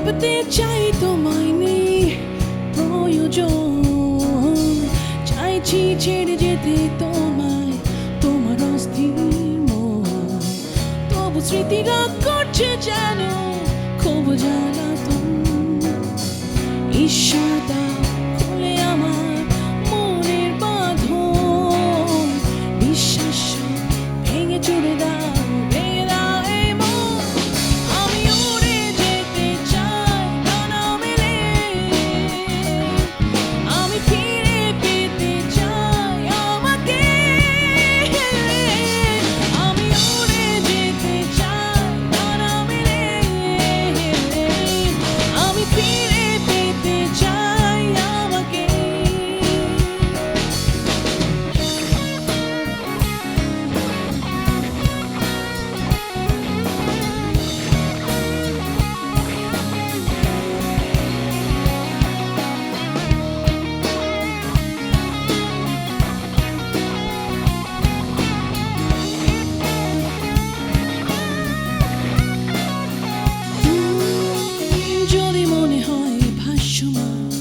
ভাবতে চাই তোমায় নেই প্রয়োজন, চাইছি ছেড়ে যেতে তোমায়, তোমার অস্থির মন। তবু স্মৃতি রাগ করছে যেন খুব জ্বালাতন। ঈশ্বর দাও খুলে আমার মনের বাঁধন, বিশ্বাস ভেঙে চুরে দাও, ভেঙে দাও এই মন। আমি উড়ে যেতে চাই ডানা মেলে, আমি ফিরে পেতে চাই আমাকে। আমি উড়ে যেতে চাই ডানা মেলে, আমি ফিরে পেতে চাই আমাকে। যদি মনে হয় ভাসমান,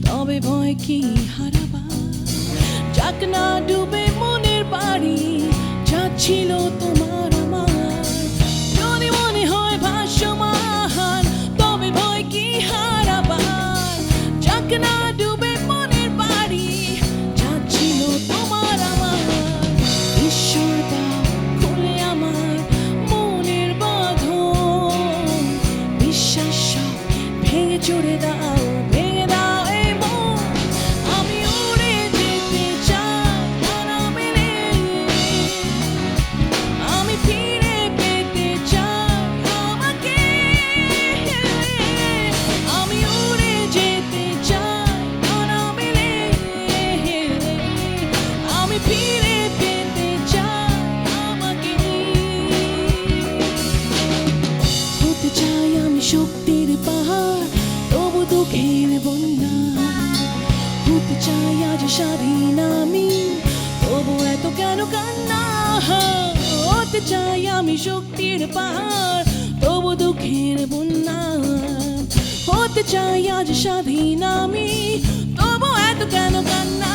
তবে ভয় কি হারাবা? যাক না ডুবে মনের বাড়ি, যা ছিল তোমার আমার। যদি মনে হয় ভাসমান, তবে ভয় কি হারাবার? যাক না ডুবে মনের বাড়ি, যা ছিল তোমার আমার। ঈশ্বর দাও খুলে আমার মনের বাঁধন, বিশ্বাস সব ভেঙে চুরে দাও, ভেঙে দাও এই মন। আমি উড়ে যেতে চাই ডানা মেলে, আমি ফিরে পেতে চাই আমাকে। আমি উড়ে যেতে চাই ডানা মেলে, আমি ফিরে পেতে চাই আমাকে। হতে চাই আমি শক্তির পাহাড়, তবু দুঃখের বন্যা। হতে চাই আজ স্বাধীন আমি, তবু এত কেন কান্না? হতে চাই আমি শক্তির পাহাড়, তবু দুঃখের বন্যা। হতে চাই আজ স্বাধীন আমি, তবু এত কেন কান্না?